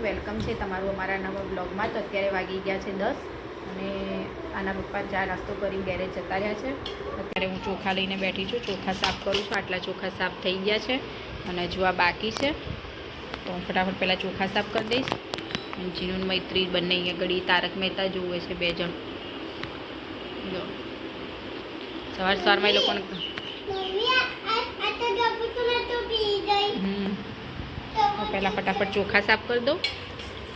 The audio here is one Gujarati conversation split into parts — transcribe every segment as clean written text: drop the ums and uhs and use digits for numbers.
વેલકમ છે તમારું અમારા નવા બ્લોગમાં। તો અત્યારે વાગી ગયા છે 10 અને આના પપ્પા ચા નાસ્તો કરી ગેરેજ જતા રહ્યા છે। અત્યારે હું ચોખા લઈને બેઠી છું, ચોખા સાફ કરું છું। આટલા ચોખા સાફ થઈ ગયા છે અને જો આ બાકી છે, તો હું ફટાફટ પહેલાં ચોખા સાફ કરી દઈશ। અને જીનું મૈત્રી બંને અહીંયા ઘડી તારક મહેતા જોવે છે, 2 જણ। જો સવારમાં એ લોકોને પહેલાં ફટાફટ ચોખા સાફ કરી દઉં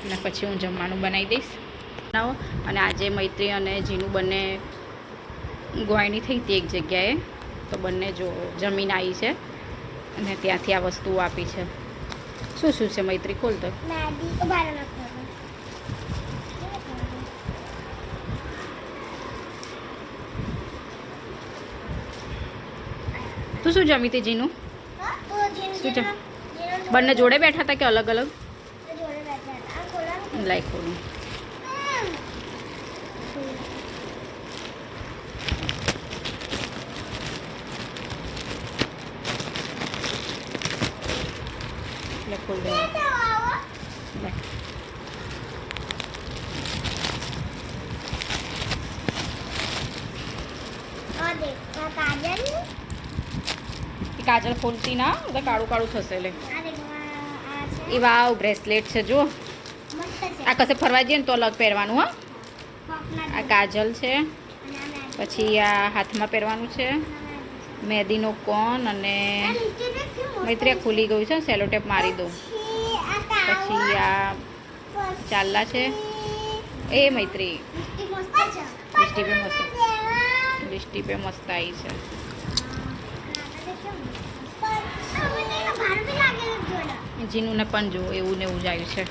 અને પછી હું જમવાનું બનાવી દઈશ। અને આજે મૈત્રી અને જીનું બંને ગોયણી થઈ હતી એક જગ્યાએ, તો બંને જો જમીન આવી છે અને ત્યાંથી આ વસ્તુઓ આપી છે। શું શું છે મૈત્રી? ખોલ તો। તું શું જમી હતી જીનું? શું જમ બંને જોડે બેઠા હતા કે અલગ અલગ? લાઈ ખોલું। ખોલ દે। કાજલ ખોલતી ના, તો કાળું કાળું થશે। લે એ વાવ બ્રેસલેટ છે જો। આ કશે ફરવા જઈએ ને તો અલગ પહેરવાનું। હા, આ કાજલ છે, પછી આ હાથમાં પહેરવાનું છે, મહેંદીનો કોન, અને મૈત્રી ખુલી ગયું છે, સેલો ટેપ મારી દઉં। પછી આ ચાલ્લા છે એ મૈત્રી લિસ્ટી પે મસ્ત આવી છે। જીનુને પણ જો એવું ને એવું જ આવ્યું છે।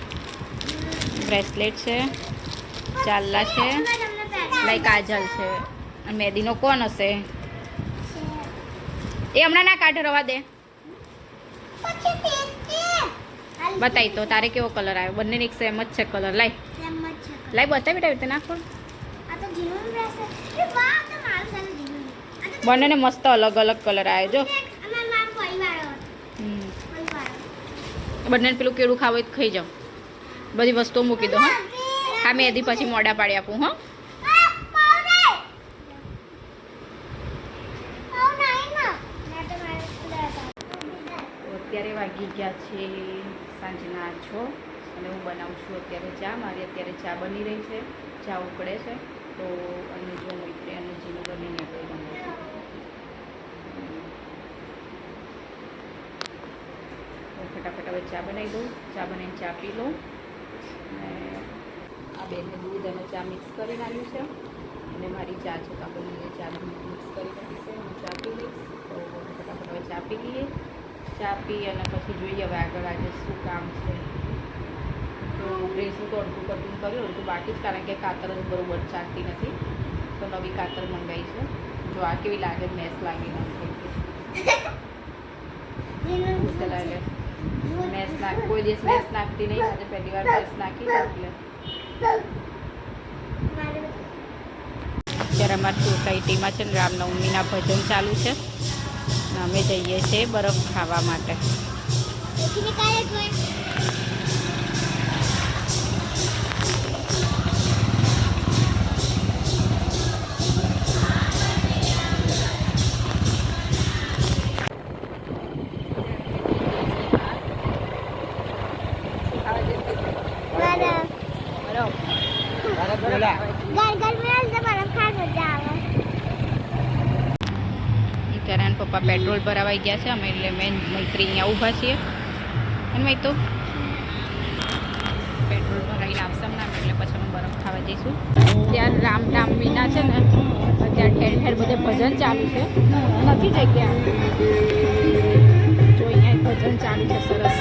બ્રેસલેટ છે, ચાલ્લા છે, લાઈક કાજલ છે, અને મહેંદીનો કોણ હશે એ હમણાં ના કાઢ, રવા દે। બતાવી તો તારે કેવો કલર આવ્યો? બંનેને એક સેમ જ છે કલર। લાઈ બતાવી બેટા, રીતે નાખો। બંનેને મસ્ત અલગ અલગ કલર આવ્યો જો। બંનેને પેલું કેળું ખાવું હોય તો ખાઈ જાઓ, બધી વસ્તુઓ મૂકી દો। હા, હા મહેંદી પછી મોડા પાડી આપું। હા, અત્યારે વાગી ગયા છે સાંજના 6 અને હું બનાવું છું અત્યારે ચા। મારી અત્યારે ચા બની રહી છે, ચા ઉકળે છે। તો અને જો મૈત્રી અને જીનું બનીને આપણે બનાવીશું। ફટાફટ હવે ચા બનાવી દઉં। ચા બનાવીને ચા પી લઉં। અને આ બેને દૂધ અને ચા મિક્સ કરી નાખ્યું છે અને મારી ચા છે, તો આપણે ચા મિક્સ કરી નાખીશું। હું ચા પી લઈશ, તો ફટાફટ હવે ચા પી લઈએ। ચા પી અને પછી જોઈએ હવે આગળ આજે શું કામ છે। તો ડ્રેસનું તો અડધું કટિંગ કર્યું, અડધું બાકી જ, કારણ કે કાતર જ બરોબર ચાલતી નથી, તો નવી કાતર મંગાવી છે। જો આ કેવી લાગે, મેસ લાગી નથી મેસ નાખ, કોઈ દિવસ મેસ નાખતી નહીં, આજે પહેલી વાર મેસ નાખી એટલે। અત્યારે અમારી સોસાયટીમાં છે ને રામનવમીના ભજન ચાલુ છે, અમે જઈએ છીએ બરફ ખાવા માટે। ત્યારે પપ્પા પેટ્રોલ ભરાવાઈ ગયા છે, અમે એટલે મેં મૈત્રી અહીંયા ઊભા છીએ। અને મેં તો પેટ્રોલ ભરાઈને આવશે ને એટલે પછી અમે બરફ ખાવા જઈશું। ત્યાં રામનવમીના છે ને અત્યારે ઠેર ઠેર બધે ભજન ચાલુ છે, નથી જગ્યા, જો અહીંયા ભજન ચાલુ છે સરસ।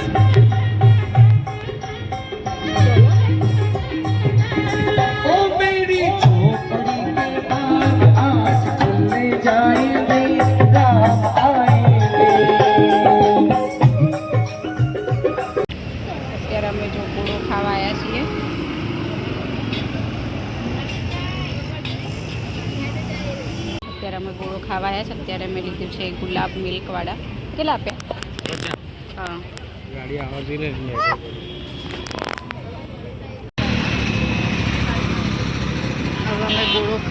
અત્યારે અમે જો ગોળો ખાવા આવ્યા છીએ। અત્યારે અમે ગોળો ખાવા આવ્યા છે। અત્યારે મેં લીધું છે ગુલાબ મિલ્કવાળા। કેટલા આપ્યા? હા, ગાડી આવવા જોઈએ ને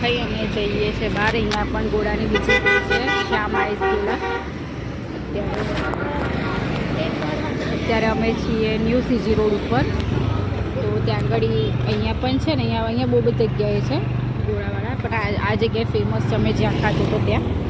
ખાઈ અમે જઈએ છીએ બહાર. અહીંયા પણ ગોળાની બીજી છે શ્યામ આઈસ ગોળા. અત્યારે અમે છીએ ન્યૂ સીજી રોડ ઉપર. તો ત્યાં આગળ અહીંયા પણ છે ને, અહીંયા બહુ બધી જગ્યાએ છે ગોળાવાળા, પણ આ જગ્યાએ ફેમસ છે અમે જ્યાં ખાધું તો ત્યાં.